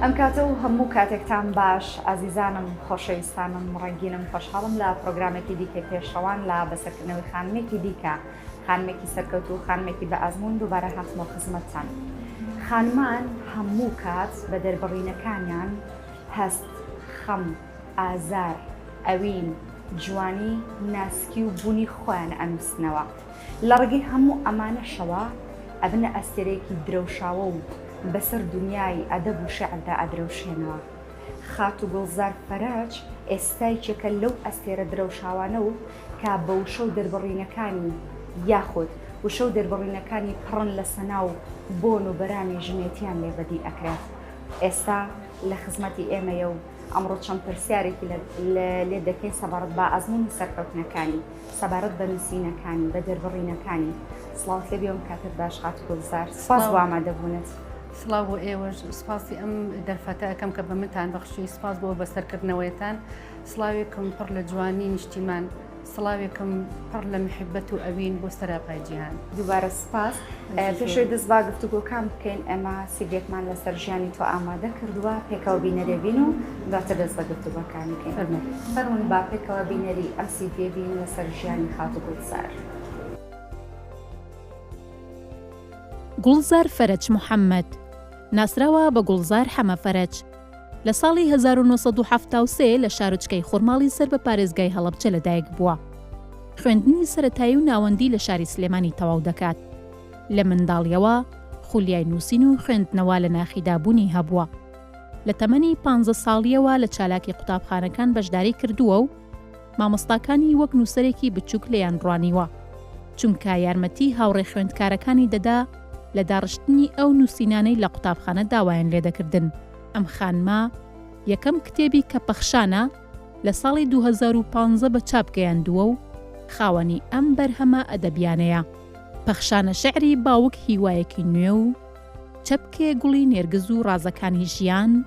ئەم کاتە و هەموو کاتێکتان باش ئازیزانم خۆشەویستانم ڕەنگینم خۆشحاڵم لە پرۆگرامێکی دیکە پێشەوان لە بەسەرکردنەوەی خانمێکی دیکە خانمێکی سەرکەوت و خانمێکی بە ئازمون دووبارە هاتمەوە خزمەتتان. خانمان هەموو کات بە دەربڕینەکانیان هەست، خەم، ئازار، ئەوین، جوانی، ناسکی و بوونی خۆیان ئەنووسنەوە. لە ڕێگەی هەموو ئەمانەشەوە ئەبنە ئەستێرەیەکی درەوشاوە و بەسەر دنیای ئەدەب و شێعردا ئەدرەوشێنەوە. خات و گوڵزار فەرەج ئێستایکێکە لەو ئەستێرە درەوشاوانە و کا بە وشە و دەربڕینەکانی یاخود وشە و دەربڕینەکانی پڕن لە سەنا و بۆن و بەرانی ژنێتیان لێبەدی ئەکرێت. ئێستا لە خزمەتی ئێمەیە و ئەمڕۆ چەند پرسیارێکی لێ دەکەین سەبارەت بە ئەزموونی سەرکەوتنەکانی، سەبارەت بە نووسینەکانی، بە دەربڕینەکانی. سڵاوت لێ بێم کاتت باش خات و گوڵزار. سپاس بۆ ئامادەبوونت. سڵاو بۆ ئێوەش، سپاسی ئەم دەرفەتە ئەەکەم کە بە منتان بەخشی، سپاس بۆ بەسەرکردنەوەیتان. سڵاوێکم پڕ لە جوانی نیشتیمان، سڵاوێکم پڕ لە محبەت و ئەوین بۆ سەراپای جیهان. دووبارە سپاس. پێشوی دەست با گفتوگۆکان بکەین. ئێمە سیبێکمان لەسەر ژیانی تۆ ئامادە کردووە، پێکەوە بینەرێبین و دواتر دەست بە گفتوگۆکان بکەین. فەرموون با پێکەوە بینەری ئەم سیبێ بین لەسەر ژیانی خات و گوڵزار. گوڵزار فەرەج محەممەد ناسراوە بە گوڵزار حەمە فەرەج لە ساڵی 1970 لە شارۆچکەی خورماڵی سەر بە پارێزگای هەڵەبجە لەدایک بووە. خوێندنی سەرەتایی و ناوەندی لە شاری سلێمانی تەواو دەکات. لە منداڵیەوە خولیای نووسین و خوێندنەوە لە ناخیدابوونی هەبووە. لە تەمەنی 15 ساڵیەوە لە چالاکی قوتابخانەکان بەشداری کردووە و مامۆستاکانی وەک نووسەرێکی بچووک لێیان ڕوانیوە، چونکە یارمەتی هاوڕێ خوێندکارەکانی دەدا لە داڕشتنی ئەو نووسینانەی لە قوتابخانە داوایان لێدەکردن. ئەم خانمە یەکەم کتێبی کە پەخشانە لە ساڵی 2015 بە چاپ گەیاندووە و خاوەنی ئەم بەرهەمە ئەدەبیانەیە. پەخشانە شعری باوک هیوایەکی نوێ و چەپکێ گوڵی نێرگز و ڕازەکانی ژیان،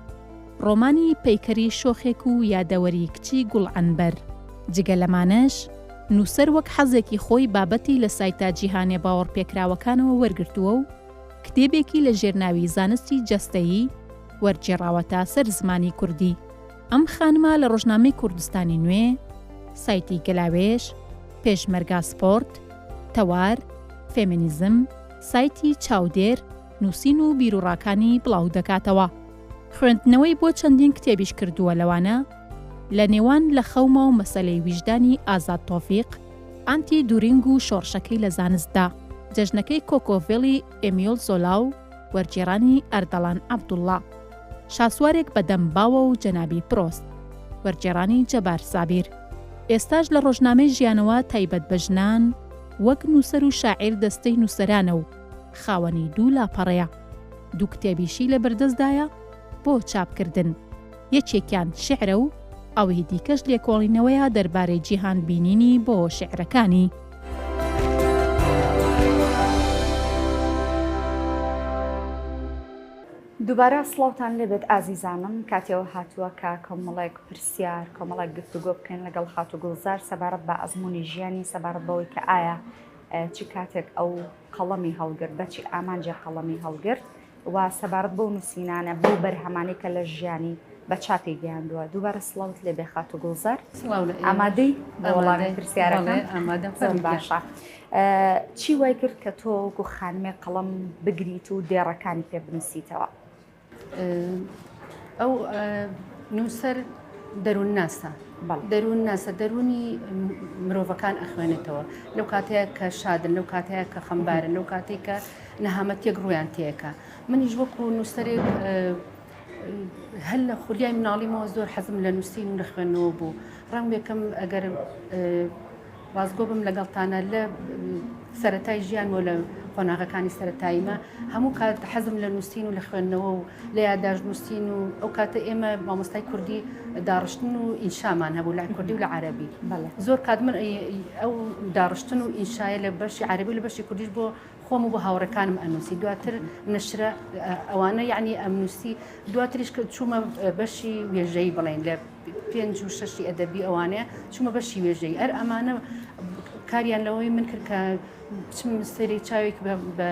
ڕۆمانی پەیکەری شۆخێک و یادەوەری کچی گوڵعنبەر. جگە لەمانەش نووسەر وەک حەزێکی خۆی بابەتی لە سایتە جیهانێ باوەڕپێکراوەکانەوە وەرگرتووە و کتێبێکی لە ژێرناوی زانستی جەستەیی وەرجێڕاوەتە سەر زمانی کوردی. ئەم خانمە لە ڕۆژنامەی کوردستانی نوێ، سایتی گەلاوێش، پێشمەرگا سپۆرت، تەوار، فێمینیزم، سایتی چاودێر، نووسین و بیرروڕاکانی بڵاو دەکاتەوە. خوێندنەوەی بۆ چەندین کتێبیش کردووە، لەوانە لە نێوان لە خەومە و مەسەلەی ویژدانی ئازاد تۆفیق، ئانتی دوورینگ و شۆڕشەکەی لە زانستدا، جەژنەکەی کۆکۆڤێلی ئێمیۆل زۆلا و وەرگێڕانی ئەردەڵان عەبدوڵڵا، شاسوارێک بە دەمباوە و جەنابی پرۆست، وەرگێڕانی جەبار سابیر. ئێستاش لە ڕۆژنامەی ژیانەوە تایبەت بە ژنان وەک نووسەر و شاعیر دەستەی نووسەرانە و خاوەنی دوو لاپەڕەیە. دوو کتێبیشی لە بەردەستدایە بۆ چاپکردن، یەکێکیان شعرە و ئەوەی دیکەش لێکۆڵینەوەیە دەربارەی جیهان بینینی بۆ شعرەکانی. دووبارە سڵاوتان لێبێت ئازیزانم، کاتێەوە هاتووە کە کۆمەڵێک پرسیار، کۆمەڵێک گفتوگۆ بکەین لەگەڵ خات و گوڵزار سەبارەت بە ئەزموونی ژیانی، سەبارەت بەوەی کە ئایا چ کاتێک ئەو قەڵەمی هەڵگرت بەچی ئامانجێ قەڵەمی هەڵگرت و سەبارەت بۆ نووسینانە بۆ بەرهەمانی کە لە ژیانی بە چاپی گەیاندووە. دووبارە سڵاوت لێبێ خات و گوڵزار. ئامادەی بە وەڵامی پرسیارەکان؟ باشە. چی وای کرد کە تۆ وەکو خانمێ قەڵەم بگریت و دێڕەکانی پێ بنووسیتەوە؟ ئەو نووسەر دەروون ناسە، دەروون ناسە، دەرونی مرۆڤەکان ئەخوێنێتەوە. لەو کاتەیە کە شادن، لەو کاتەیە کە خەمبارن، لەو کاتێک کە نەهامەتێک ڕویان تێکە. منیش وەکو نووسەرێک هەل لە خولیای مناڵیمەوە زۆر حەزم لە نووسین و لە خوێندنەوە بوو. ڕەنگ یەکەم ئەگەر ڕازگۆ بم لەگەڵتانە لە سەرەتای ژیان و لە قۆناغەکانی سەرەتاییمە هەموو کات حەزم لە نووسین و لە خوێندنەوە و لە یادداشت نووسین و ئەو کاتە ئێمە مامۆستای کوردی داڕشتن و ئینشامان هەبوو لە کوردی و لە عەرەبی. زۆر کات من ئەو داڕشتن و ئینشایە لە بەشی عەرەبی و لە بەشی کوردیش بۆ خۆم و بۆ هاوڕەکانم ئەنووسی. دواتر نەشرە ئەوانە یعنی ئەمنووسی. دواتریش کە چوومە بەشی وێژەی بڵێن لە 5 و 6 ئەدەبی ئەوانەیە چوومە بەشی وێژەی. ئەر ئەمانە کاریان لەوەی من کرد کە بچم سەری چاوێک بە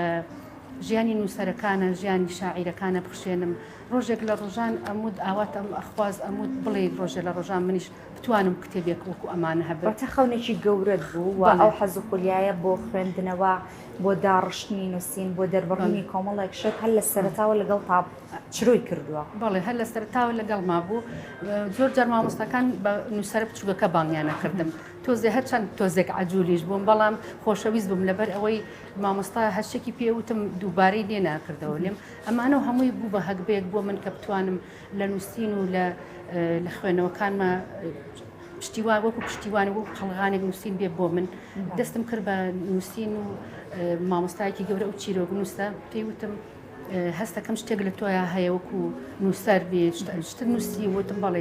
ژیانی نووسەرەکانە ژیانی شاعیرەکانە بخشێنم ڕۆژێک لە ڕۆژان ئەمود ئاوات ئەم ئەخواز ئەمود بڵێ ڕۆژێ لە ڕۆژان منیش بتوانم کتێبێک وەکو ئەمانە هەبێت تە خەونێکی گەورەت بوو و ئەو حەز و خولیایە بۆ خوێندنەوە بۆ داڕشتنی نووسین بۆ دەربڕینی کۆمەڵێک شت هەر لە سەرەتاوە لەگەڵ تا چروی کردووە بەڵێ هەر لە سەرتاوە لەگەڵ ما بوو زۆر جار مامۆستاکان بە نووسەر بچووکەکە بانگیانە کردم تۆزێ هەرچەند تۆزێک عجوولیش بووم بەڵام خۆشەویست بووم لەبەر ئەوەی مامۆستا هەرشێکی پێوتم دووبارەی لێ ناکردەوە لێم ئەمانە هەمووی بوو بە هەگبەیەک بۆ من کە بتوانم لە نووسین و لە خوێنەوەکانمە پشتیوان وەکو پشتیوان و قەڵغانێک نووسین بێ بۆ من دەستم کرد بە نووسین و مامۆستایەکی گەورە و چیرۆک نووسە پێیوتم هەستەکەم شتێک لە تۆیان هەیە وەکو نووسەر بێ شت نووسی وتم بەڵێ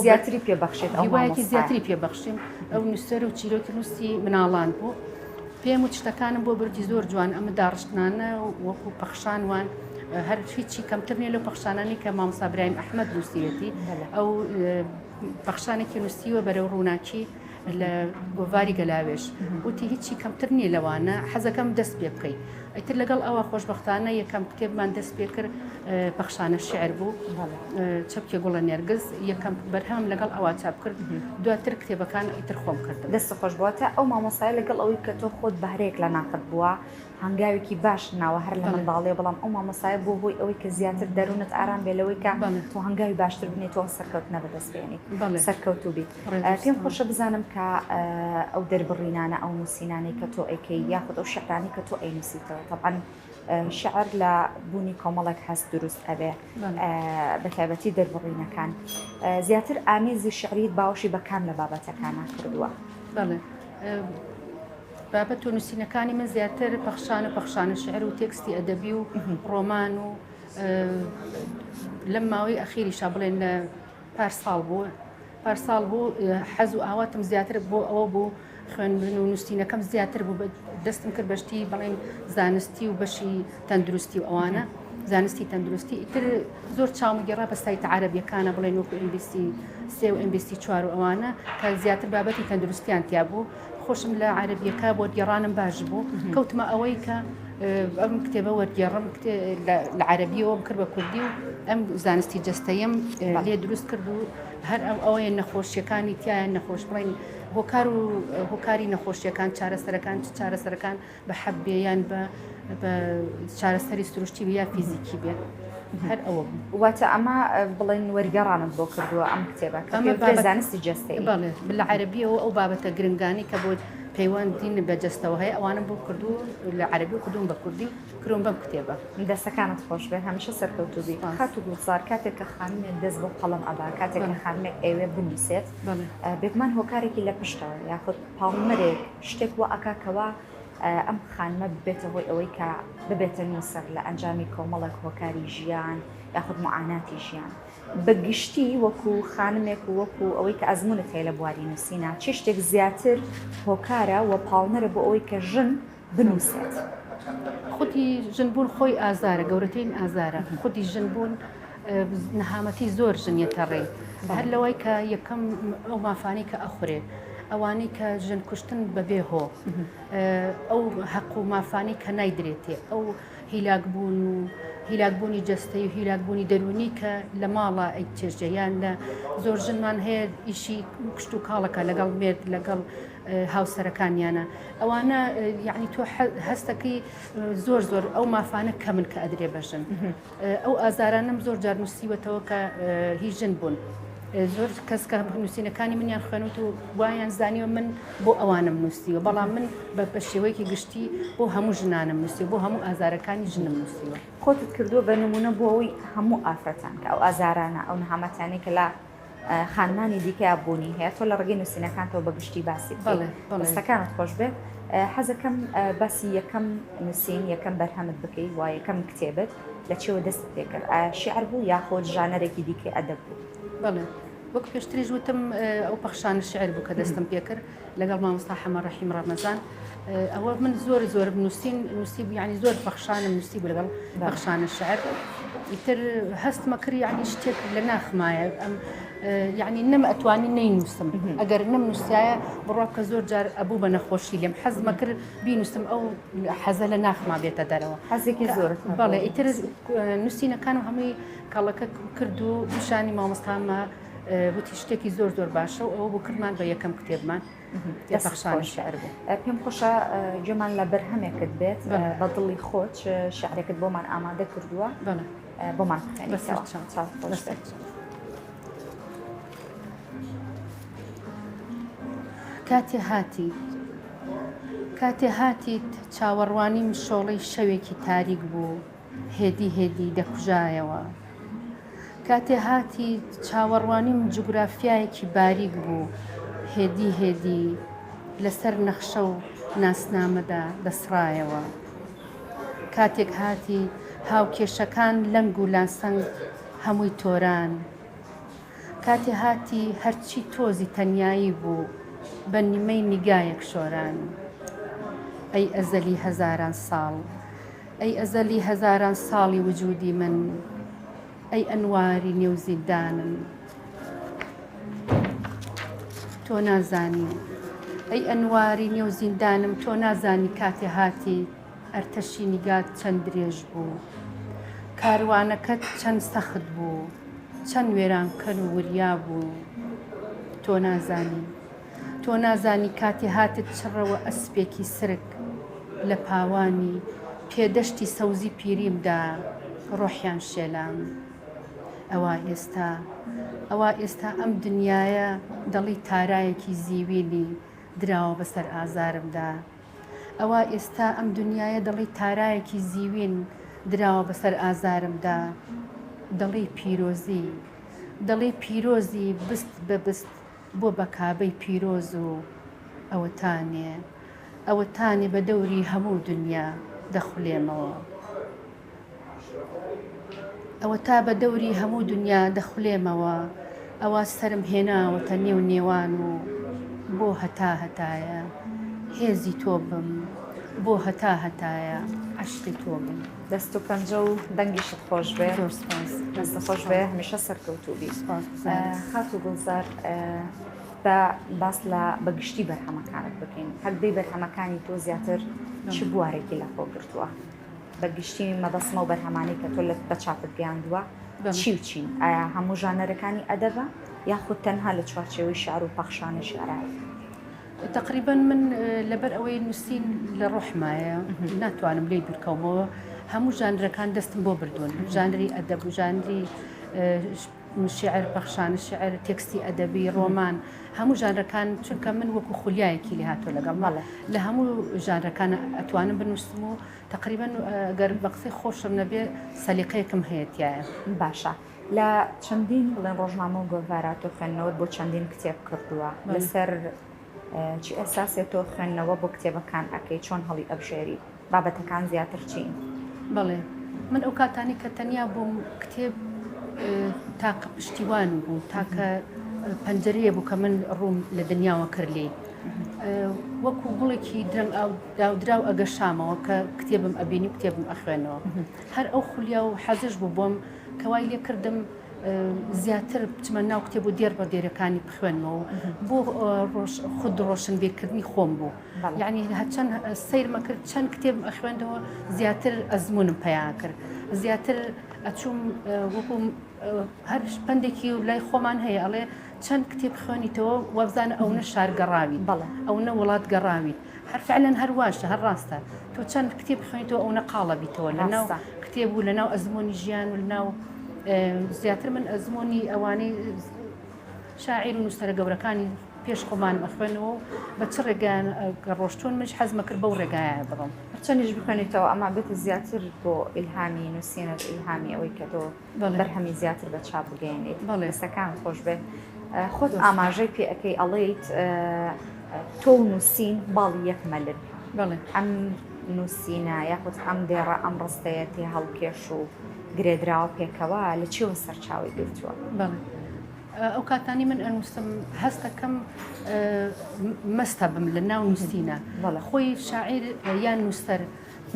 زیاتری پێبەخشێت هیوایەکی زیاتری پێبەخشیم ئەو نووسەر و چیرۆکی نووسی مناڵان بوو پێم و شتەکانم بۆ بردی زۆر جوان ئەمە داڕشتانە وەکو پەخشانوان هەر هیچی کەمتر نیە لەو پەخشانانی کە مامۆستا برایم ئەحمەد نووسیەتی ئەو پەخشانێکی نووسیوە بەرەو ڕووناکی لە گۆڤاری گەلاوێش وتی هیچی کەمتر نییە لەوانە حەزەکەم دەست پێ بکەیت ئەیتر لەگەڵ ئەوە خۆشبەختانە یەکەم کتێبمان دەست پێ کرد پەخشانە شعر بوو چەپکێ گوڵە نێرگز یەکەم بەرهەم لەگەڵ ئەوە چاپ کرد دواتر کتێبەکان ئیتر خۆم کرد دەست خۆش بوواتە ئەو مامۆستای لەگەڵ ئەوەی کە تۆ خۆت بەهرەیەک لە ناقت بووە هەنگاوێکی باش ناوە هەر لە منداڵێ بەڵام ئەو مامۆستای بۆ بۆی ئەوەی کە زیاتر دەروونت ئارام بێ لەوەی کە تۆ هەنگاوی باشتر بنێتەوە سەرکەوتنە بەدەستێنی سەرکەوتوو بیت پێم خۆشە بزانم کە ئەو دەربڕینانە ئەو نووسینانەی کە تۆ ئەیکەی یاخود ئەو شعرانی کە تۆ ئەینووسیتەوە طبعاً شعر لە بوونی کۆمەڵێک هەست دروست ئەبێ بە تایبەتی دەربڕینەکان زیاتر ئامێزی شعریت باوەشی بە کام لە بابەتەکانە کردووە بەڵێ بابەت و نووسینەکانی من زیاتر پەخشانە شعر و تێکستی ئەدەبی و ڕۆمان و لەم ماوەی ئەخیریشا بڵێن لە پارساڵ بوو حەز و ئاواتم زیاتر بۆ ئەوە بوو خوێندن و نووسینەکەم زیاتر بوو دەستم کرد بەشتی بەڵێن زانستی و بەشی تەندروستی و ئەوانە زانستی تەندروستی ئیتر زۆر چاومگەڕا بە سایتە عەرەبیەکانە بڵێن وەکو MBC 3 و MBC 4 و ئەوانە کە زیاتر بابەتی تەندروستیان تیا بوو خۆشم لە عەرەبیەکە بۆ وەرگێڕانم باش بوو کەوتمە ئەوەی کە ئەم کتێبە وەرگێڕم لە عەرەبیەوە بکرد بە کوردی و ئەم زانستی جەستەیەم لێ دروست کرد و هەر ئەوەیە نەخۆشیەکانی تایە نەخۆش بڵێن هۆکاری نەخۆشیەکان چارەسەرەکان بە حەبێیان بە چارەسەری سروشتی یا فیزیکی بێت هەر ئەوە واتە ئەمە بڵێن وەرگێڕانت بۆ کردووە ئەم کتێبە زانستی جەستەی بەڵێ لە عەرەبیەوە ئەو بابەتە گرنگانی کە بۆ پەیوەندین بە جەستەوە هەیە ئەوانم بۆ کردو لە عەرەبی و کردوم بە کوردی کڕۆم بەم کتێبە دەستەکانت خۆش بێت هەمیشە سەرکەوتوو بی خات و گوڵزار کاتێک کە خانمێک دەست بۆ قەڵەم ئەبا کاتێک کە خانمێک ئێوێ بنووسێت بێگومان هۆکارێکی لە پشتەوە یاخود پاڵمەرێک شتێک وە ئەکاکەوە ئەم خانمە ببێتە هۆی ئەوەی کە ببێتە نووسەر لە ئەنجامی کۆمەڵێک هۆکاری ژیان یاخود معاناتی ژیان بەگشتی وەکو خانمێک و وەکو ئەوەی کە ئەزمونت هەیە لە بواری نووسینە چ شتێک زیاتر هۆکارە و پاڵمەرە بۆ ئەوەی کە ژن بنووسێت خودی ژنبوون خۆی ئازارە گەورەترین ئازارە خودی ژنبوون نەهامەتی زۆر ژنیەتە ڕێ هەر لەوەی کە یەکەم ئەو مافانی کە ئەخورێ ئەوانەی کە ژن کوشتن بەبێ هۆ ئەو حەق و مافانی کە نایدرێتێ ئەو هیلاکبوون و هیلاکبوونی جەستەی و هیلاکبوونی دەرونی کە لە ماڵە ئەی چێژەیان لە زۆر ژنمان هەیە ئیشی کشت و کاڵەکە لەگەڵ مێرد لەگەڵ هاوسەرەکانیانە ئەوانە یعنی تۆ هەستەکەی زۆر ئەو مافانە کە من کە ئەدرێ بەژن ئەو ئازارانم زۆر جار نووسیوەتەوە کە هیچ ژن بوون زۆر کەس کە نووسینەکانی منیان خوێنوت و وایان زانیوە من بۆ ئەوانم نووسیوە بەڵام من بە شێوەیەکی گشتی بۆ هەموو ژنانم نووسیوە بۆ هەموو ئازارەکانی ژنم نووسیوە خۆتت کردووە بە نمونە بۆ ئەوەی هەموو ئافرەتان کە ئەو ئازارانە ئەو نەهامەتانەی کە لە خانمانی دیکە بوونی هەیە تۆ لە ڕێگەی نووسینەکانتەوە بەگشتی باسی دەستەکانت خۆش بێت حەزەکەم باسی یەکەم نووسین یەکەم بەرهەمت بکەیت و یەکەم کتێبت لە چێوە دەست پێکرد شیعر بوو یاخۆ ژانەرێکی دیکەی ئەدەب بوو بەڵێ وەک پێشتریش وتم ئەو پەخشانە شعر بوو کە دەستم پێکرد لەگەڵ مامۆستا حەمە ڕەحیم ڕەمەزان ئەوە من زۆر بنووسین نووسی یعنی زۆر پەخشانم نووسی بوو لەگەڵ پەخشانە شعر ئیتر هەستمە کرد یعنی شتێک لە ناخمایە یعنی نەمە ئەتوانی نەینووسم ئەگەر نەمنووسایە بڕوا کە زۆر جار ئەبوو بە نەخۆشی لێم حەزمە کرد بینووسم ئەو حەزە لە ناخما بێتە دەرەوە حەزێکی زۆرت بەڵێ ئیتر نووسینەکانم هەمووی کاڵەکە کرد و پیشانی مامۆستامە وتی شتێکی زۆر زۆر باشە و ئەوە بۆ کردمان بە یەکەم کتێبمان پەخشانی شعر بوو پێم خۆشە گوێمان لە بەرهەمێکت بێت بە دڵی خۆت شعرێکت بۆمان ئامادە کردووە بۆمان کاتێ هاتیت چاوەڕوانی مشۆڵەی شەوێکی تاریک بوو هێدی هێدی دەکوژایەوە کاتێ هاتی چاوەڕوانیم جوگرافیایەکی باریک بوو هێدی هێدی لەسەر نەخشە و ناسنامەدا دەسڕایەوە کاتێک هاتی هاوکێشەکان لەنگ و لاسەنگ هەمووی تۆران کاتێ هاتی هەرچی تۆزی تەنیایی بوو بە نیمەی نیگایەک شۆران ئەی ئەزەلی هەزاران ساڵ ئەی ئەزەلی هەزاران ساڵی وجودی من ئەی ئەنواری نێوزیندانم تۆ نازانی ئەی ئەنواری نێوزیندانم تۆ نازانی کاتێ هاتی ئەرتەشی نیگات چەند درێژ بوو کاروانەکەت چەند سەخت بوو چەند وێرانکەن و وریا بوو تۆ نازانی کاتێ هاتت چڕەوە ئەسپێکی سرک لە پاوانی پێدەشتی سەوزی پیریمدا ڕۆحیان شێلام ئەوە ئێستا ئەم دنیاە دڵی تارایەکی زیویلی دراوە بەسەر ئازارمدا ئەوە ئێستا ئەم دنیاە دڵی تارایەکی زیوین دراوە بەسەر ئازارمدا دڵی پیرۆزی بست بە بست بۆ بە کابەی پیرۆز و ئەوەتانێ بە دەوری هەموو دنیا دەخولێمەوە ئەوە تا بە دەوری هەموو دنیا دەخولێمەوە ئەوە سرم هێناوەتە نێو نێوان و بۆ هەتایە هێزی تۆ بم بۆ هەتایە عشقی تۆ بم دەست و پەنجە و دەنگیشت خۆش بێ دەستە خۆش بێ هەمیشە سەرکەوتوبی خات و گوڵزار بە باس لە بەگشتی بەرهەمەکانت بکەین هەردەی بەرهەمەکانی تۆ زیاتر چ بوارێکی لە خۆ گرتووە بەگشتی مەبەسمە و بەرهەمانی کە تۆ لە بەچاپت گەیاندووە چی و چین ئایا هەموو ژانەرەکانی ئەدەبە یاخود تەنها لە چوارچێوەی شعر و پەخشانی شعرایە تقریبا من لەبەر ئەوەی نووسین لە ڕۆحمایە ناتوانم لێ دوورکەومەوە هەموو ژانرەکان دەستم بۆ بردوون ژانری ئەدەب و ژانری شعر پەخشانی شعر تێکستی ئەدەبی ڕۆمان هەموو ژانرەکان چونکە من وەکو خولیایەکی لێ هاتۆ لەگەڵ ماڵە لە هەموو ژانرەکان ئەتوانم بنووسم و تقریبا گەر بە قسەی خۆشم نەبێ سەلیقەیەکم هەیەتیایە باشە لە چەندین بڵێن ڕۆژنامە و گۆڤاراتۆ خوێندنەوە بۆ چەندین کتێب کردووە لەسەر چی ئەساسێت تۆ خوێندنەوە بۆ کتێبەکان ئەکەی چۆن هەڵی ئەبژێری بابەتەکان زیاتر چین بەڵێ من ئەو کاتانی کە تەنیا بووم کتێب تاکە پشتیوان بوو تاکە پەنجەرەیە بوو کە من ڕووم لە دنیاوە کردلی وەکو گوڵێکی درەنگ داودراو ئەگەشامەوە کە کتێبم ئەبینی کتێبم ئەخوێنەوە هەر ئەو خولیا و حەزش بوو بۆم کەوای لێ کردم زیاتر بچمە ناو کتێب و دێر بە دێرەکانی بخوێنمەوە بۆ خود ڕۆشنبیرکردنی خۆم بوو یعنی هەچەند سیرمە کرد چەند کتێبم ئەخوێندەوە زیاتر ئەزمونم پەیان کرد زیاتر ئەچووم وەکو هەر پندێکی و لای خۆمان هەیە ئەڵێ چەند کتێب خوێنیتەوە وەبزانە ئەوە شار گەڕاوی ئەوە وڵات گەڕاوی هەر فعلەن هەرواشە هەر ڕاستە تۆ چەند کتێب خوێنیتەوە ئەوە قاڵە بیتەوە لەناو کتێب و لەناو ئەزمۆنی ژیان و لەناو زیاتر من ئەزمۆنی ئەوانەی شاعیر و نووسەرە گەورەکانی پێش خۆمان ئەخوێنەوە بە چ ڕێگایان ڕۆشتون منش حەزمە کرد بەو ڕێگایە بڕۆم چەندیش بخوێنیتەوە ئەما بێت زیاتر بۆ ئیلهامی نووسینت ئیلهامی ئەوەی کە تۆ بەرهەمی زیاتر بە چاپ بگەێنیت دەستەکان خۆش بێت خۆت ئاماژەی پێ ئەەکەی ئەڵێیت تۆ نووسین باڵی یەک مەلن ئەم نووسینە یاخود ئەم دێڕە ئەم ڕستەیەتی هەڵکێش و گرێدراوە پێکەوە لە چێوە سەرچاوی گرتووە ئەو کاتانی من ئەنووسم هەستەکەم مەستە بم لە ناو نووسینە خۆی شاعیر یان نووسەر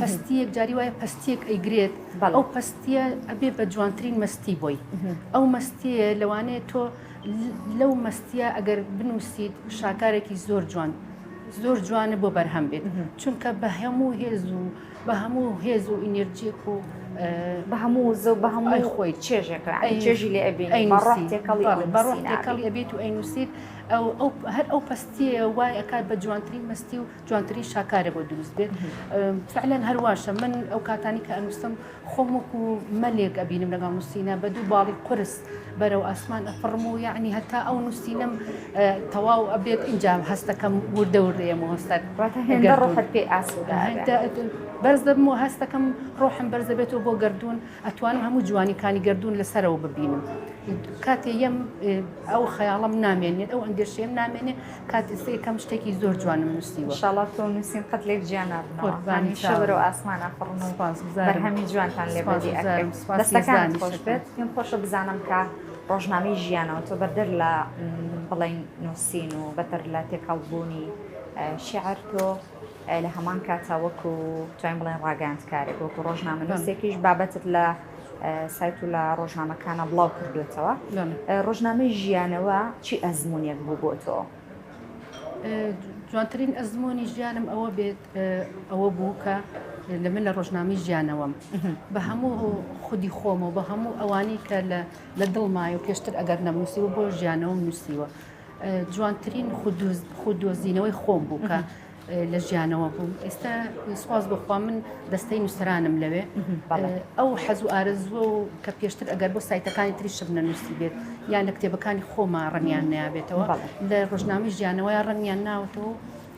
پستیەک جاری وایە پستیەک ئەیگرێت ئەو پستیە ئەبێ بە جوانترین مەستی بۆی ئەو مەستیە لەوانەیە تۆ لەو مەستیە ئەگەر بنووسیت شاکارێکی زۆر جوانە بۆ بەرهەم بێت چونکە بە هەموو هێز و بە هەموو هێز و ئینێرجیەک و بە هەموو زە بە هەمووی خۆی چێژی لێ بەڕۆحتێکەڵی ئەبێت و ئەینووسیت هەر ئەو پستیە وای ئەکات بە جوانترین مەستی و جوانترین شاکارە بۆ دروست بێت فعلەن هەرواشە من ئەو کاتانی کە ئەنووسم خۆم وەکو مەلێک ئەبینم لەگەڵ نووسینە بە دوو باڵی قورس بەرەو ئاسمان ئەفڕم و یعنی هەتا ئەو نووسینم تەواو ئەبێت اینجا هەستەکەم وردە وردەیەمە هەستات ڕۆحت پێ ئاسوودا بەرز دەبم و هەستەکەم ڕۆحم بەرزە بێتەوە بۆ گردردون ئەتوانم هەموو جوانیکانی گردردون لەسەرەوە ببینم کاتێ یەم ئەو خەیاڵم نامێنێت ئەو ئەندێشەیەم نامێنێت کاتی سێکەم شتێکی زۆر جوانم نووسیوە شڵات تۆ نووسین قەت لێک گیانابانی شەوەرەوە ئاسمانە فڕن و بەرهەمی جوانتان لێبەری ئەکەم دەستەکان خۆش بێت پێم خۆشە بزانم کە ڕۆژنامەی ژیانەوە تۆ بەردەر لە بڵین نووسین و بەتر لە تێکەڵبوونی شیعر تۆ لە هەمان کاتە وەکو توانین بڵێن ڕاگەاندکارێک وەکو ڕۆژنامە نووسێکیش بابەتت لە سایت و لە ڕۆژنامەکانە بڵاو کردوێتەوە ڕۆژنامەی ژیانەوە چی ئەزمونێک بوو بۆ تۆ؟ جوانترین ئەزمموی ژیانم ئەوە بێت ئەوە بوو کە لە من لە ڕۆژنامی ژیانەوەم بە هەموو خودی خۆمەوە بە هەموو ئەوانی کە لە دڵمای و پێشتر ئەگەر نەنووسیوە بۆ ژیانەوەم نووسیوە جوانترین خوددۆزینەوەی خۆم بوو کە لە ژیانەوە بووم ئێستا سواز بخوا من دەستەی نووسرانم لەوێ ئەو حەز و ئارزووە و کە پێشتر ئەگەر بۆ سایتەکانی تریشم نەنووسی بێت یان لە کتێبەکانی خۆما ڕەنیان نایابێتەوە لە ڕۆژنامی ژیانەوەی ڕەنیان ناوتەوە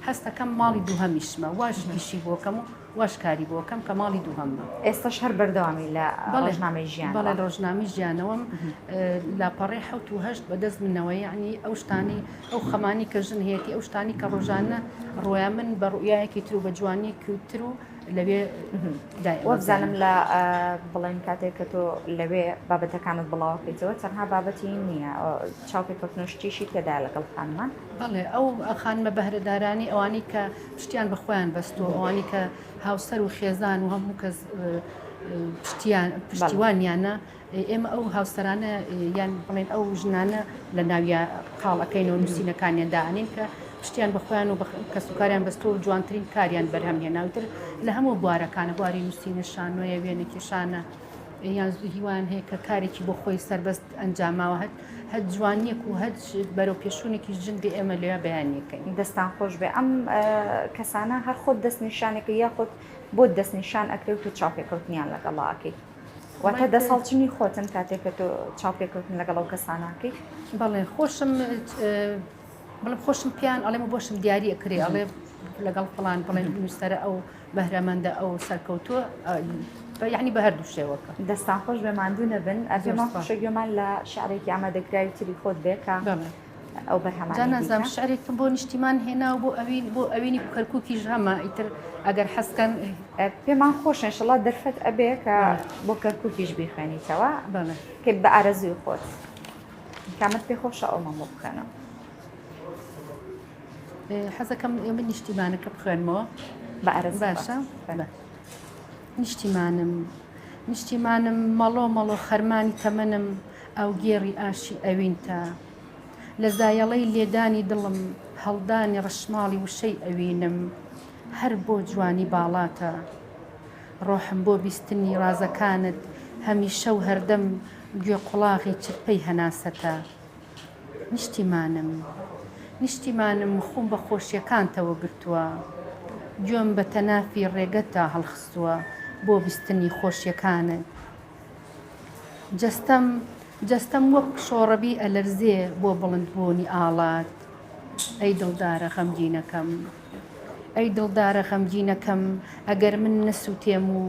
هەستەکەم ماڵی دووهەمیشمە واش نیشی بۆکەم و واش کاری بۆکەم کە ماڵی دووهەممە ئێستاش هەر بەردەوامی لە ڕۆژنامەی ژیان بەڵێ ڕۆژنامی ژیانەوەم لاپەڕێ 1970 بەدەست منەوە یعنی ئەو شتانی ئەو خەمانی کە ژن هەیەی ئەو شتانی کە ڕۆژانە ڕۆیا من بە ڕویایەکی تر و بە جوانیەکی تر و لەوێ وەبزانم لە بڵێن کاتێک کە تۆ لەوێ بابەتەکانت بڵاوکەیتەوە تەنها بابەتی نییە چاوپێککەوتنشتیشی تێدا لەگەڵ خانمان بەڵێ ئەو خانمە بەهرەدارانی ئەوانی کە پشتیان بەخۆیان بەستۆ ئەوانی کە هاوسەر و خێزان و هەموو کەس پشتیوانیانە ئێمە ئەو هاوسەرانە یان بڵێن ئەو ژنانە لە ناویە خاڵەکەینەوە نووسینەکانیان داانین کە پشتیان بەخۆیان و کەسوکاریان بەستۆ و جوانترین کاریان بەرهەمێ ناوتر لە هەموو بوارەکانە بواری نووسینە شانۆیە وێنێکیشانە یان هیوان هەیە کە کارێکی بۆ خۆی سەربەست ئەنجاماوە هەت جوانیەک و هەت بەرەو پێشوونێکی ژندی ئێمە لێ بەیانیەکەین دەستان خۆش بێ ئەم کەسانە هەر خۆت دەستنیشانێکە یاخۆت بۆ دەستنیشان ئەکرێت و چاوپێکەوتنیان لەگەڵاکەی واتە دەسەڵچنی خۆتن کاتێک کە تۆ چاوپێکەوتن لەگەڵ ئەو کەساناکەی بەڵێ خۆشم پیان ئەڵێمە بۆشم دیاری ئەکرێ ئەڵێ لەگەڵ فڵان بڵێن نووسەرە ئەو بەهرەمەندە ئەو سەرکەوتووە یعنی بە هەردوو شێوەکە دەستان خۆش بێ ماندوو نەبن ئەمان خۆشە گوێمان لە شعرێکی ئامادەکراوی تری خۆت بێکە ئەو بەرهەمانە شعرێکم بۆ نیشتیمان هێنا و بۆ ئەوینی کەرکووکیش هەمە ئیتر ئەگەر حەسکەن پێمان خۆشن شڵات دەرفەت ئەبێ کە بۆ کەرکووکیش بیخوێنیتەوە کە بە ئارەزوی خۆت کامەت پێ خۆشە ئەومە بۆ بکەنەوە حەزەکەم ئێمە نیشتیمانەکە بخوێنمەوە بە ئارەز باشە نیشتیمانم مەڵۆ خەرمانی تەمەنم ئەو گێڕی ئاشی ئەوینتە لە زایەڵەی لێدانی دڵم هەڵدانی ڕەشماڵی وشەی ئەوینم هەر بۆ جوانی باڵاتە ڕۆحم بۆ بیستنی ڕازەکانت هەمیشە و هەردەم گوێ قوڵاغی چرپەی هەناسەتە نیشتیمانم خۆم بە خۆشیەکانتەوە گرتووە گوێم بە تەنافی ڕێگەتا هەڵخستووە بۆ بیستنی خۆشیەکانت جەستەم وەک شۆڕەبی ئەلەرزێ بۆ بڵندبوونی ئاڵات ئەی دڵدارە غەمگینەکەم ئەگەر من نەسووتێم و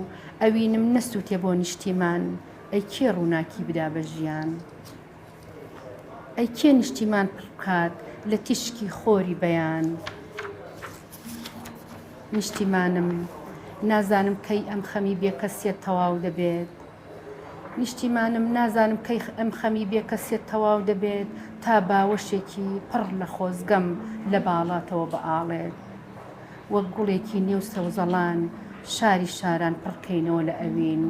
ئەوینم نەسووتێ بۆ نیشتیمان ئەی کێ ڕووناکی بدا بە ژیان ئەی کێ نیشتیمان پڕکات لە تیشکی خۆری بەیان نیشتیمانم نازانم کەی ئەم خەمی بێکەسێت تەواو دەبێت نیشتیمانم نازانم کەی ئەم خەمی بێکەسێت تەواو دەبێت تا باوەشێکی پڕ لە خۆزگەم لە باڵاتەوە بە ئاڵێت وەک گوڵێکی نێو سەوزەڵان شاری شاران پڕکەینەوە لە ئەوین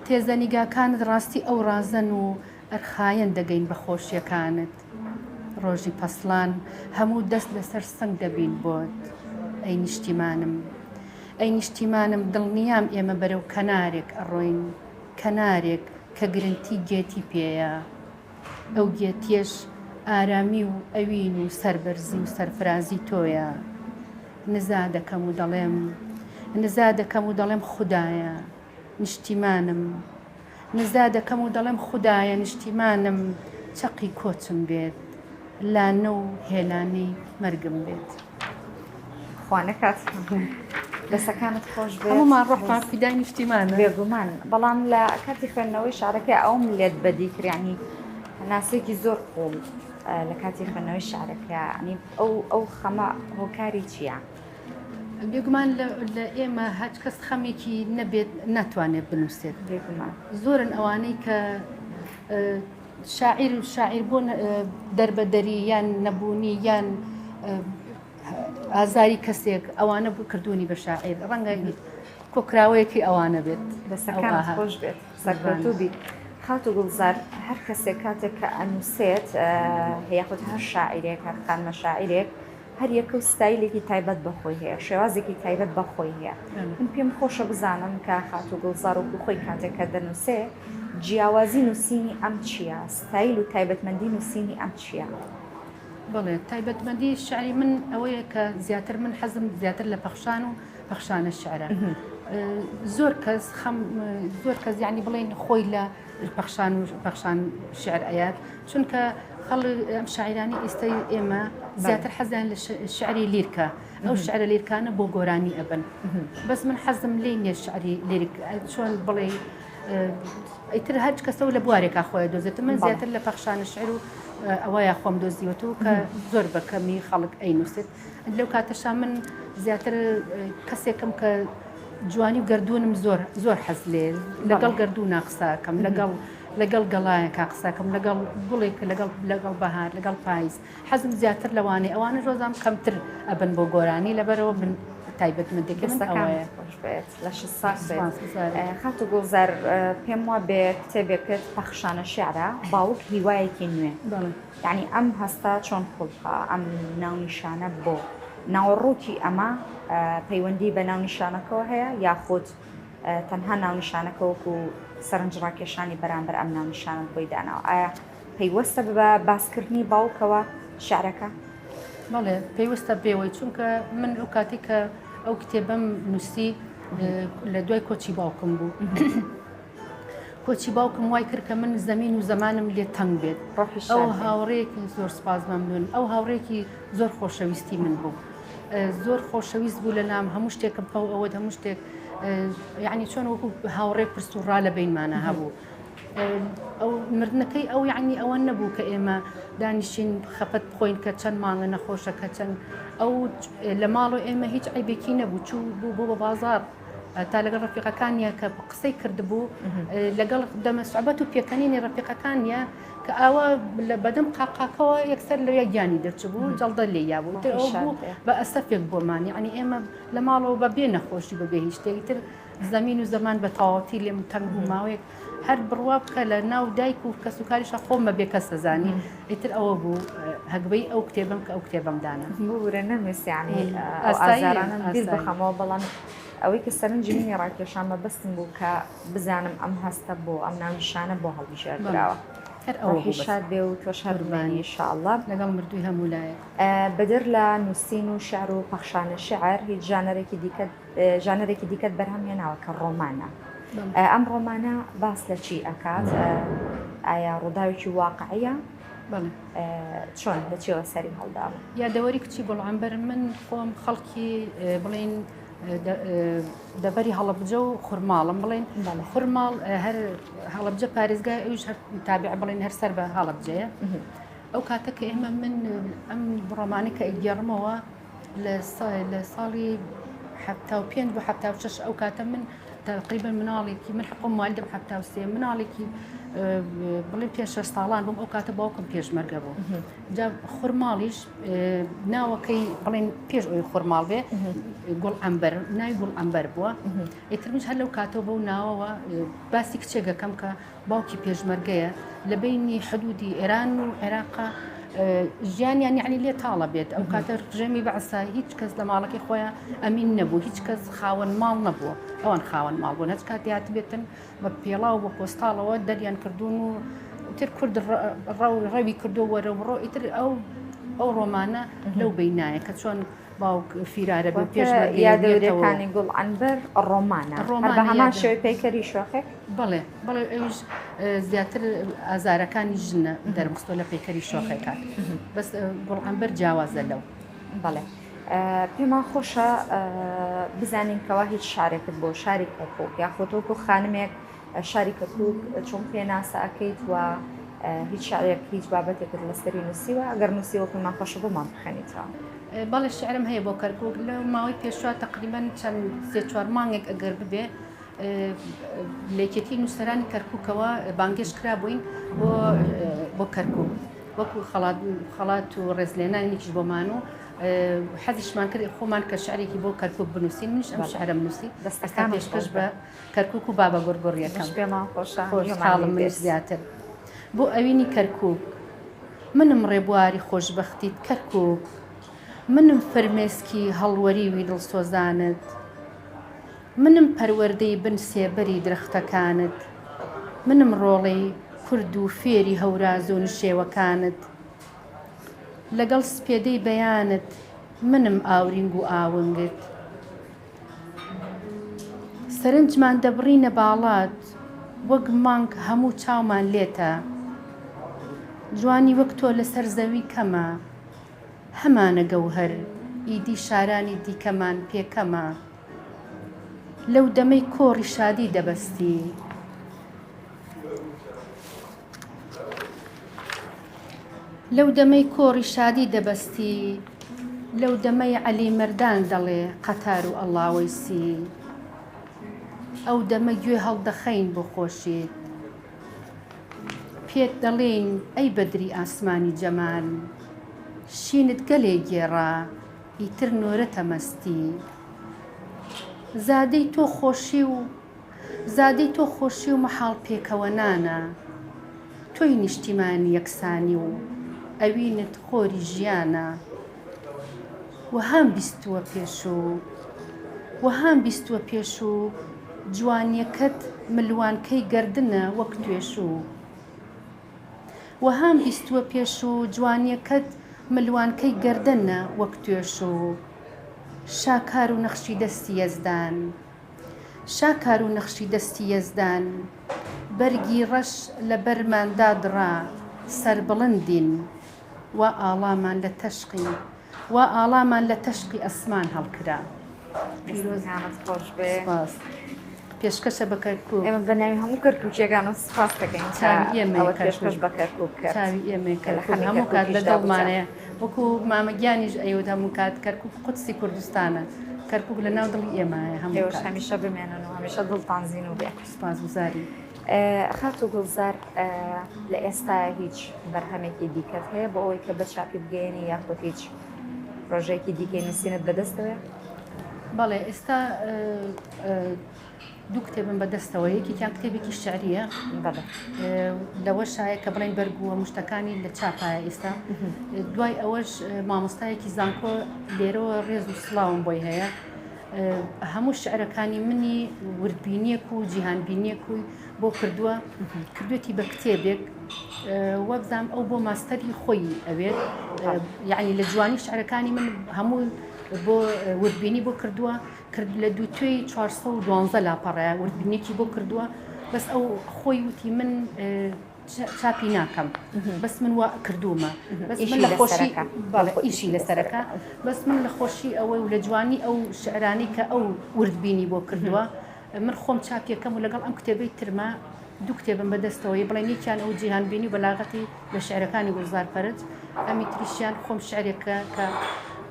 تێزەنیگاکانت ڕاستی ئەو ڕازەن و ئەرخایەن دەگەین بە خۆشیەکانت ڕۆژی پەسڵان هەموو دەست لەسەر سنگ دەبین بۆت ئەی نیشتیمانم دڵنیام ئێمە بەرەو کەنارێک ئەڕۆین کەنارێک کە گرنگی گێتی پێیە ئەو گێتیەش ئارامی و ئەوین و سەربەرزی و سەرفرازی تۆیە نزا دەکەم و دەڵێم خوددایە نیشتیمانم نزا دەکەم و دەڵێم خوددایە نیشتیمانم چەقی کۆچم بێت لانە و هێلانەی مەرگم بێت خوانەکات دەسەکانت خۆش بێت هەمومان ڕۆحمان فیدای نیشتیمانە بێگومان بەڵام لە کاتی خوێندنەوەی شارەکە ئەوم لێت بەدی کردیانی ناسێکی زۆر خۆم لە کاتی خوێندنەوەی شارەکە ینی ئەو خەمە هۆکاری چییە؟ بێگومان لە ئێمە هەچ کەس خەمێکی نەبێت ناتوانێت بنووسێت بێگومان زۆرن ئەوانەی کە شاعیر بۆ دەربەدەری یان نەبوونی یان ئازاری کەسێک ئەوانە بوو کردوونی بە شاعیر ڕەنگە کۆکراوەیەکی ئەوانە بێت دەسەکان خۆش بێت سەرکەوتوو بیت خات و گوڵزار هەر کەسێک کاتێک کە ئەنووسێت هەیەخود هەر شاعیرێک هەر خانمە شاعیرێک هەر یەکە و ستایلێکی تایبەت بەخۆی هەیە شێوازێکی تایبەت بەخۆی هەیە من پێم خۆشە بزانم کە خات و گوڵزار و خۆی کاتێک کە دەنووسێ جیاوازی نووسینی ئەم چییە ستایل و تایبەتمەندی نووسینی ئەم چییە؟ بڵێ تایبەتمەندی شعری من ئەوەیە کە زیاتر من حەزم زیاتر لە پەخشان و پەخشانە شعرە زۆر کەس یعنی بڵێن خۆی لە پەخشان شعر ئەیات چونکە خەڵ ئەم شاعرانی ئێستای ئێمە زیاتر حەزیان لە شعری لیرکە ئەو شعرە لیرکانە بۆ گۆرانی ئەبن بەس من حەزم لێ نییە شعری لیرک چۆن بڵێ ئیتر هەر کەسە و لە بوارێکا خۆی دۆزێت من زیاتر لە پەخشانە شعر و ئەوەیە خۆم دۆزیوەت و کە زۆر بەکەمی خەڵک ئەینووسێت لەو کاتەشا من زیاتر کەسێکم کە جوانی و گردوونم زۆر حەز لێ لەگەڵ گردوونا قساکەم لەگەڵ گەڵایەکە قساکەم لەگەڵ گوڵێک لەگەڵ بەهار لەگەڵ پاییز حەزم زیاتر لەوانەیە ئەوانە ڕۆزام کەمتر ئەبن بۆ گۆرانی لەبەرەوە من تایبەتمەندێکی من ئەوەیە خۆش بێت لە خات و گوڵزار پێم وە بێ کتێبێکت پەخشانە شیعرە باوک هیوایەکی نوێ یعنی ئەم هەستا چۆن خوڵقا ئەم ناونیشانە بۆ ناوەڕووکی ئەمە پەیوەندی بە ناونیشانەکەەوە هەیە یاخود تەنها ناونیشانەکە وەکو سەرنجڕاکێشانی بەرامبەر ئەم ناونیشانە بۆی داناوە ئایا پەیوەستە بە باسکردنی باوکەوە شعرەکە؟ بەڵێ پێویستە بێەوەی چونکە من ئەو کاتی کە ئەو کتێبەم نووسی لە دوای کۆچی باوکم بوو کۆچی باوکم وای کرد کە من زەمین و زەمانم لێ تەنگ بێت ئەو هاوڕێکی زۆر سپاسمەمنون ئەو هاوڕێکی زۆر خۆشەویستی من بوو زۆر خۆشەویست بوو لە لام هەموو شتێکم پەو ئەوە هەموو شتێک یعنی چۆن وەکو هاوڕێ پرسوڕا لە بینمانە هەبوو ئەو مردنەکەی ئەو یعنی ئەوە نەبوو کە ئێمە دانیشین خەپەت بخۆین کە چەند ماڵە نەخۆشەکە چەند ئەو لە ماڵ و ئێمە هیچ عیبێکی نەبوو چوو بوو بۆ بازار تا لەگەڵ ڕەفیقەکانیە کە قسەی کردبوو لەگەڵ دەمەسعبەت و پێکەنینی ڕەفیقەکانیە کە ئاوا لە بەدەم قاقاکەوە یەکسەر لە یەکیانی دەرچبوو جەڵدە لێ یابوو بوو بە ئەسەفێک بۆمان یعنی ئێمە لە ماڵەوە بە بێ نەخۆشی بەبێ هیچ شتێکی تر زەمین و زەمان بە تەواوەتی لێم تەنگ بوو ماوەیەک هەر بڕوا بکە لە ناو دایک و کەس و کاریشە خۆم بە بێ کەس دەزانی ئیتر ئەوە بوو هەگبەی ئەو کتێبم کە ئەو کتێبم دانا بورە نەمەسیانی ئازارانم بیر بخەمەوە بەڵام ئەوەی کە سەرنجی منی ڕاکێشان بەبستم بوو کە بزانم ئەم هەستە بۆ ئەم ناونیشانە بۆ هەڵبژێردراوە هەر شاد بێ و تۆش هەرمانی ئینشاءالله لەگەڵ مردووی هەموو لایە بەدەر لە نووسین و شعر و پەخشانە شعر هیچ ژانەرێکی دیکەت بەرهەم هێناوە کە ڕۆمانە ئەم ڕۆمانە باس لە چی ئەکات ئایا ڕووداوێکی واقعیە چۆن لە چیەوە سەری هەڵداوە یادەوەری کچی گوڵعەمبەر من خۆم خەڵکی بڵێن دەبەری هەڵەبجە و خورماڵم بڵێن خورماڵ هەر هەڵەبجە پارێزگای ئەوش تابع بڵێن هەر سەر بە هەڵەبجەیە ئەو کاتە کە ئێمە من ئەم ڕۆمانی کە ئەگەڕمەوە لە ساڵی 1976 ئەو کاتە من تقریبا مناڵێکی من حقم والدم حتا وسێ مناڵێکی بڵێ پێش 6 ساڵان بووم ئەو کاتە باوکم پێشمەرگە بوو جا خورماڵیش ناوەکەی بڵێن پێش ئەوی خورماڵ بێ گوڵ ئەمبەر ناوی گوڵ ئەمبەر بووە ئیترمیش هەر لەو کاتەوە بەو ناوەوە باسی کچێکەکەم کە باوکی پێشمەرگەیە لە بینی حدودی ئێران و عێراقا ژیانیان یعنی لێ تاڵە بێت ئەو کاتە ڕژێمی بەعسا هیچ کەس لە ماڵەکەی خۆیان ئەمین نەبوو هیچ کەس خاوەن ماڵ نەبووە ئەوان خاوەن ماڵ بوون هەچ کاتی هات بێتن بە پێڵاو بە پۆستاڵەوە دەریان کردوون و تر کورد ڕەوی کردو وەرە بڕۆ ئیتر ئەو ڕۆمانە لەو بینایە کە چۆن باوک فیرارە بە پێشمەرگەی یادەورەکانی گوڵ ئەنبەر ڕۆمانە بە هەمان شێوەی پەیکەری شۆخێک بەڵێ بەڵێ ئەوش زیاتر ئازارەکانی ژنە دەرمستۆ لە پەیکەری شۆخەکان بەس گوڵ ئەنبەر جیاوازە لەو بەڵێ پێمان خۆشە بزانین کەوا هیچ شارێکت بۆ شاری کەرکووک یاخۆتۆکو خانمێک شاری کەرکووک چۆن پێناسە ئەەکەیت وە هیچ شارێک هیچ بابەتێکت لەسەری نووسیوە ئەگەر نووسیوە پێمان خۆشە بۆمان بخەنیتەوە بەڵێ شعرم هەیە بۆ کەرکووک لە ماوەی پێشوا تقریبا چەند 3-4 مانگێک ئەگەر ببێ لێکێتی نووسەرانی کەرکووکەوە بانگێش کرا بووین بۆ کەرکووک وەکو خەڵات و ڕێزلێنانێکیش بۆمان و حەزیشمان کرد خۆمان کە شعرێکی بۆ کەرکووک بنووسین منش ئەم شعرم نووسی دەستەکان پێشکەش بە کەرکووک و بابە گۆرگۆڕیەکەم پێمان خۆشە حاڵم منش زیاتر بۆ ئەوینی کەرکووک منم ڕێبواری خۆشبەختیت کەرکووک منم فەرمێسکی هەڵوەریوی دڵسۆزانت منم پەروەردەی بن سێبەری درەختەکانت منم ڕۆڵەی کورد و فێری هەوراز و نشێوەکانت لەگەڵ سپێدەی بەیانت منم ئاورینگ و ئاونگت سەرنجمان دەبڕینە باڵات وەک مانگ هەموو چاومان لێتە جوانی وەک تۆ لەسەر زەوی کەمە هەمانە گەوهەر ئیدی شارانی دیکەمان پێکەمە لەو دەمەی کۆڕی شادی دەبەستی لەو دەمەی کۆڕی شادی دەبەستی لەو دەمەی عەلی مەردان دەڵێ قەتار و ئەڵاوەیسی ئەو دەمە گوێ هەڵدەخەین بۆ خۆشیت پێت دەڵێن ئەی بەدری ئاسمانی جەمال شینت گەلێ گێڕا ئیتر نۆرەتە مەستی زادەی تۆ خۆشی و مەحاڵ پێکەوەنانە تۆی نیشتیمانی یەکسانی و ئەوینت خۆری ژیانە وەهام بیستووە پێش و جوانیەکەت ملوانکەی گەردنە وەک توێش و وەهام بیستووە پێش و جوانیەکەت ملوانکەی گەردنە وەک توێش و شاکار و نەخشی دەستی یەزدان بەرگی ڕەش لە بەرماندا دڕا سەربڵندین و ئاڵامان لە تەشقی ئەسمان هەڵکرا پێشکەشە بە کەرکووک ئێمە بەناوی هەموو کەرکووکیەکان و سپاس دەکەین پێشکەش بە کەرکووک کرد چاوی ئێمە کەرکووک هەموو کات لە دڵمانەیە وەکو مامەگیانیش ئەوە هەموو کات کەرکووک قودسی کوردستانە کەرکووک لە ناو دڵی ئێمەیە هەموو هەمیشە بمێنن و هەمیشە دڵتانزین و بێ سپاسگوزاری خات و گوڵزار لە ئێستا هیچ بەرهەمێکی دیکەت هەیە بۆ ئەوەی کە بە چاپی بگەێنی یاخۆت هیچ ڕۆژێکی دیکەی نووسینت بەدەستەوە بەڵێ ئێستا دوو کتێبم بەدەستەوە یەکێکیان کتێبێکی شعریە لەوە شایە کە بڵێن بەرگووە مشتەکانی لە چاپایە ئێستا دوای ئەوەش مامۆستایەکی زانکۆ لێرەوە ڕێز و سڵاوم بۆی هەیە هەموو شعرەکانی منی وردبینیەک و جیهانبینیەک و بۆ کردوێتی بە کتێبێک وەبزام ئەو بۆ ماستەری خۆی ئەوێت یعنی لە جوانی شعرەکانی من هەموو بۆ وردبینی بۆ کردووە کرد لە دووتوێی 412 لاپەڕەیە وردبینێکی بۆ کردووە بەس ئەو خۆی وتی من چاپی ناکەم بەس من وا کردومە ئیشی لەسەرەکە بەس من لە خۆشی ئەوەی و لە جوانی ئەو شعرانی کە ئەو وردبینی بۆ کردووە من خۆم چاپیەکەم و لەگەڵ ئەم کتێبەی ترمە دوو کتێبم بەدەستەوەی بڵێن یەکیان ئەو جیهانبینی و بەلاغەتی لە شعرەکانی گوڵزار پەرج ئەمی تریشیان خۆم شعرێکە کە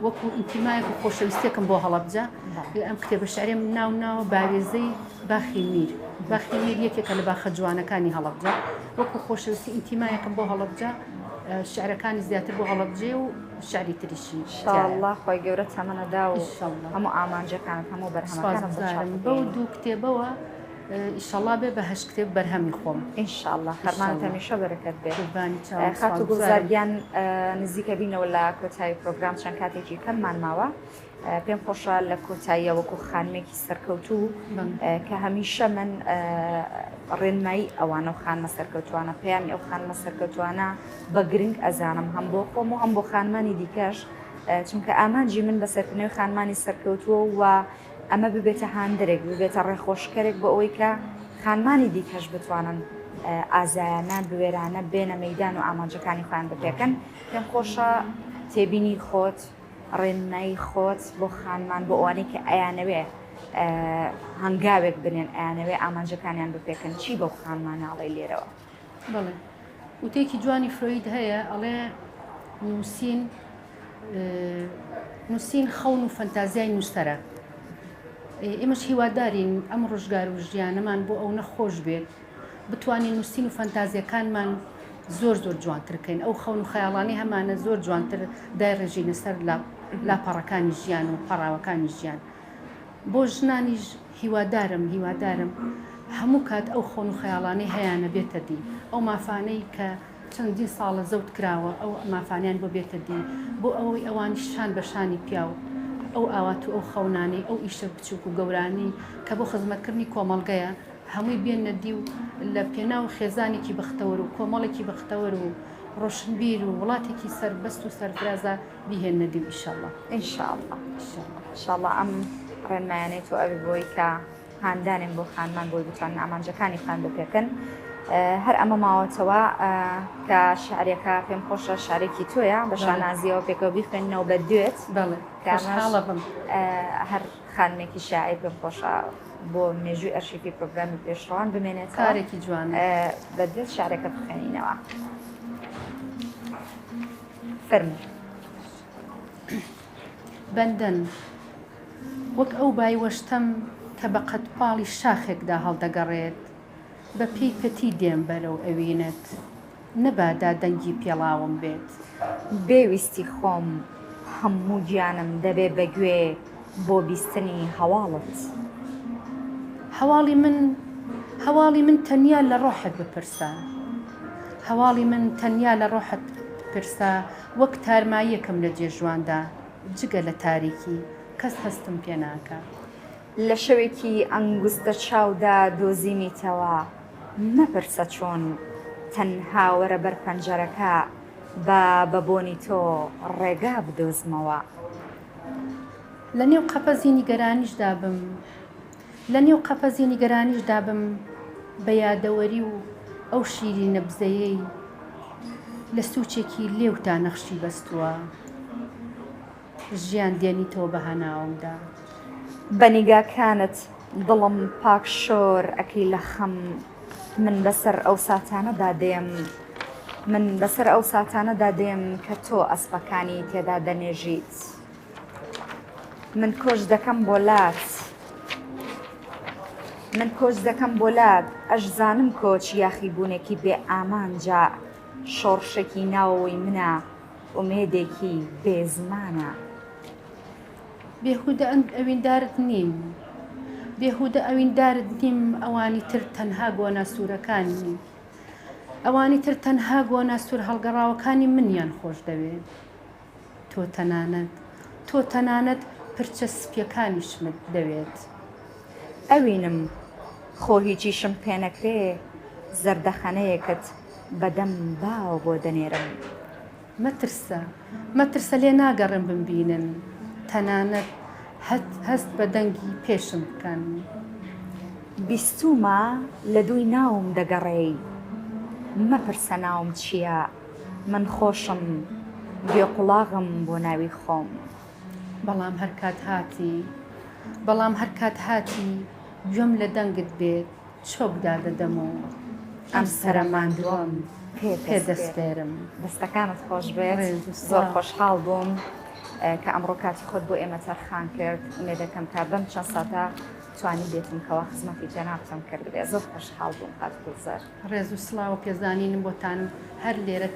وەکو ئینتیمایەک و خۆشەویستێکم بۆ هەڵەبجە ئەم کتێبە شعرێم ناو باوێزەی باخی میر یەکێکە لە باخە جوانەکانی هەڵەبجە وەکو خۆشەویستی ئینتیمایەکم بۆ هەڵەبجە شعرەکانی زیاتر بۆ هەڵەبجێ و شعری تریشی انشاءالله خۆی گەورە تەمەنەدا و هەموو ئامانجەکانت هەموو بەرهەمەکانم بەو دوو کتێبەوە ئیشەڵا بێ بە هەشت کتێب بەرهەمی خۆم ئینشاءالله خەرمانت هەمیشە بەرەکەت بێت خات و خاتو گوزاریان نزیکە بینەوە لە کۆتایی پرۆگرام چەند کاتێکی کەممان ماوە پێم خۆشە لە کۆتاییە وەکو خانمێکی سەرکەوتوو کە هەمیشە من ڕێنمایی ئەوانە و خانمە سەرکەوتوانە پەیامی ئەو خانمە سەرکەوتوانە بە گرنگ ئەزانم هەم بۆ خۆم و هەم بۆ خانمانی دیکەش چونکە ئامانجی من بەسەرکردنەوەی خانمانی سەرکەوتووە و ئەمە ببێتە هاندێک ببێتە ڕێخۆشکەرێک بۆ ئەوەی کە خانمانی دیکەش بتوانن ئازایانە بوێرانە بێنە مەیدان و ئامانجەکانی خۆیان بپێکن پێم خۆشە تێبینی خۆت ڕێنمایی خۆت بۆ خانمان بۆ ئەوانەی کە ئەیانەوێ هەنگاوێک بنێن ئەیانەوێ ئامانجەکانیان بپێکن چی بۆ خانمان ناڵی لێرەوە بڵێ وتێکی جوانی فرۆید هەیە ئەڵێ نووسین خەون و فەنتازیای نووسەرە ئێمەش هیوادارین ئەم ڕۆژگار و ژیانەمان بۆ ئەو نەخۆش بێت بتوانین نووسین و فەنتازیەکانمان زۆر جوانترکەین ئەو خەون و خەیاڵانی هەمانە زۆر جوانتر دای ڕێژینە سەر لاپەڕەکانی ژیان و پەڕاوەکانی ژیان بۆ ژنانیش هیوادارم هەموو کات ئەو خۆن و خەیاڵانەی هەیانە بێتە دی ئەو مافانەی کە چەندین ساڵە زەوت کراوە ئەو مافانیان بۆ بێتە دی بۆ ئەوەی ئەوانی شان بە شانی پیاو ئەو ئاوات و ئەو خەونانی ئەو ئیشە بچووک و گەورانی کە بۆ خزمەتکردنی کۆمەڵگەیە هەمووی بێنە دی و لە پێناو خێزانێکی بەختەوەر و کۆمەڵێکی بەختەوەر و ڕۆشنبیر و وڵاتێکی سەربەست و سەرفرازە بیهێنە دی ئینشاءالله ئینشاءالله ئەم ڕێنمایانەی تۆ ئەوی بۆی کە هاندانێن بۆ خانمان بۆی بتوانن ئامانجەکانی خان بپێکن هەر ئەمە ماوەتەوە کە شعرێکە پێم خۆشە شارێکی تۆیە بە شانازیەوە پێکەوە بیخوێننەوە بە دوێت هەر خانمێکی شاعیر پێم خۆشە بۆ مێژووی ئەرشیفی پرۆگرامی پێشڕەوان بمێنێت کارێکی جوان بە دوێت شارێکە بخوێنینەوە فەرموو بەندەن وەک ئەو بایوەشتەم کە بە قەتپاڵی شاخێکدا هەڵدەگەڕێت بە پێی پەتی دێم بەرەو ئەوینەت نەبادا دەنگی پێڵاوم بێت بێویستی خۆم هەموو گیانم دەبێ بەگوێ بۆ بیستنی هەواڵت هەواڵی من تەنیا لە ڕۆحت بپرسە هەواڵی من تەنیا لە ڕۆحت پرسە وەک تارماییەکەم لە جێژواندا جگە لە تاریکی کەس هەستم پێ ناکە لە شەوێکی ئەنگوستە چاودا دۆزینیتەوە مەپرسە چۆن تەنها وەرە بەر پەنجەرەکە بە بۆنی تۆ ڕێگا بدۆزمەوە لە نێو قەپەزی نیگەرانیشدا بم بە یادەوەری و ئەو شیری نەبزەیەی لە سوچێکی لێوتا نەخشی بەستووە ژیان دێنیتەوە بە هەناومدا بە نیگاکانت دڵم پاک شۆر ئەکەی لە خەم من بەسەر ئەو ساتانەدا دێم کە تۆ ئەسپەکانی تێدا دەنێژیت من کۆش دەکەم بۆ لات ئەشزانم کۆچ یاخی بوونێکی بێ ئامانجا شۆڕشێکی ناوەوەی منە ئومێدێکی بێزمانە بێهودە ئەویندارت نیم ئەوانی تر تەنها گۆنا سوورەکانی ئەوانی تر تەنها گۆنا سوور هەڵگەڕاوەکانی منیان خۆش دەوێت تۆ تەنانەت پرچە سپیەکانیشمت دەوێت ئەوینم خۆ هیچیشم پێ نەکرێ زەردەخەنەیەکت بەدەم باوە بۆ دەنێرم مەترسە لێ ناگەڕم بمبینن تەنانەت هەست بە دەنگی پێشم بکەن بیستومە لە دووی ناوم دەگەڕێی مەپرسە ناوم چییە من خۆشم گوێقوڵاغم بۆ ناوی خۆم بەڵام هەر کات هاتی گوێم لە دەنگت بێت چۆکدا دەدەم و ئەم سەرماندووەم پێدەستێرم دەستەکانت خۆش بێت زۆر خۆشحاڵ بووم کە ئەمڕۆ کاتی خۆت بۆ ئێمە تەرخان کرد ئومێ دەکەم تا بەم چەند ساتە توانی بێتم کەوا خزمەتی جەنابتم کرد بێ زۆر خۆشحاڵ بووم خاتو گوڵزار ڕێز و سڵاو و پێزانینم بۆتان هەر لێرە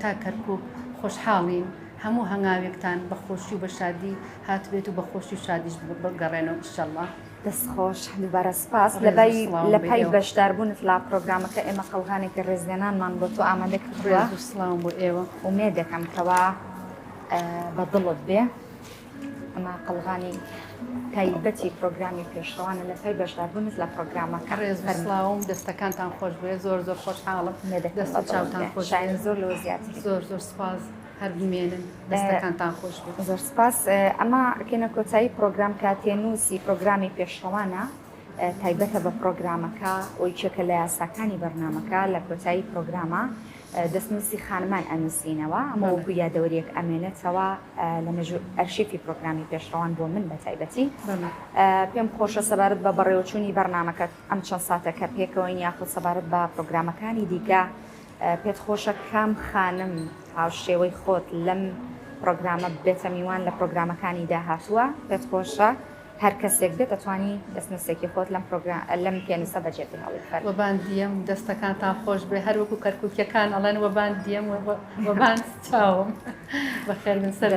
تا کەرکوب خۆشحاڵین هەموو هەنگاوێکتان بە خۆشی و بە شادی هاتبێت و بە خۆشی و شادیش بگەڕێنەوە ئینشەڵڵا دەستخۆش دووبارە سپاس لە پای بەشداربوونت لە پرۆگرامەکە ئێمە قەڵغانێکی ڕێزلێنانمان بۆ تۆ ئامادە کردووە ڕێز و سڵاو بۆ ئێوە ومێ دەکەم کەوا بە دڵت بێ ئەمە قەڵغانی تایبەتی پرۆگرامی پێشڕەوانە لە پای بەشداربوونت لە پرۆگرامەکە ڕێز و سڵاوم دەستەکانتان خۆش بێ زۆر خۆشحاڵم دەست چاوتان خۆش زۆر لە زیاتر زۆر سپاس هەر بمێنن دەستەکانتان خۆش بێت زۆر سپاس ئەمە کێنە کۆتایی پرۆگرام کاتێنووسی پرۆگرامی پێشڕەوانە تایبەتە بە پرۆگرامەکە ئەوی چێکە لە یاساکانی بەرنامەکە لە کۆتایی پرۆگرامە دەستنووسی خانمان ئەنووسینەوە ئەمە وەکو یادەوەریەک ئەمێنێتەوە لە مێژوو ئەرشیفی پرۆگرامی پێشڕەوان بۆ من بە تایبەتی پێم خۆشە سەبارەت بە بەڕێوەچوونی بەرنامەکە ئەم چەند ساتەکە پێکەوەین یاخود سەبارەت بە پرۆگرامەکانی دیکە پێت خۆشە کام خانم هاوشێوەی خۆت لەم پرۆگرامە بێتە میوان لە پرۆگرامەکانی داهاتووە پێت خۆشە هەر کەسێک بێت دەتوانی دەستنووسێکی خۆت لەم پێنووسە بەجێبی هەڵی وەباندیم دەستەکانتان خۆش بێ هەروەکو کەرکووکیەکان ئەڵێن وەباندیم وەباند چاوم بەخێربن سەر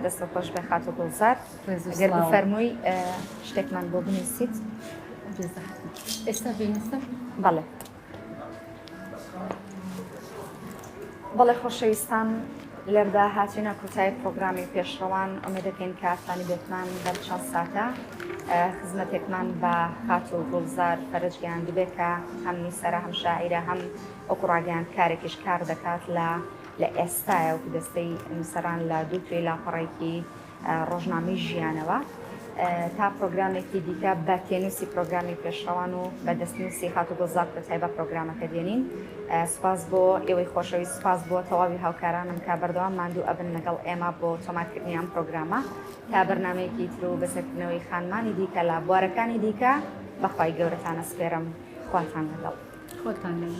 دەستە خۆش بێ خاتو گوڵزار گەر بفەرمووی شتێکمان بۆ بنووسیت ئێستا بینیستم بەڵێ بەڵێ خۆشەویستان لەردا هاتوونە کۆتایی پرۆگرامی پێشڕەوان ئومێدەکەین کە ئاسانی بێتمان بەر چەند ساتە خزمەتێکمان بە خاتو گوڵزار فەرجگەیان دەبێت کە هەم نووسەرە هەم شاعیرە هەم وەکو ڕاگەیان کارێکیش کار دەکات لە ئێستایە و دەستەی نووسەران لە دوو توێ لاپەڕێکی ڕۆژنامەی ژیانەوە تا پرۆگرامێکی دیکە بە تێنووسی پرۆگرامی پێشڕەوان و بە دەستنووسی خاتو گوڵزار کۆتایی بە پرۆگرامەکە دێنین سپاس بۆ ئێوەی خۆشەوی سپاس بۆ تەواوی هاوکارانم کە بەردەوام ماندوو ئەبن لەگەڵ ئێمە بۆ تۆمارکردنی ئەم پرۆگرامە تا بەرنامەیەکی تر و بەسەرکردنەوەی خانمانی دیکە لە بوارەکانی دیکە بەخوای گەورەتانە سپێرم خواتان لەگەڵ خۆتان لێ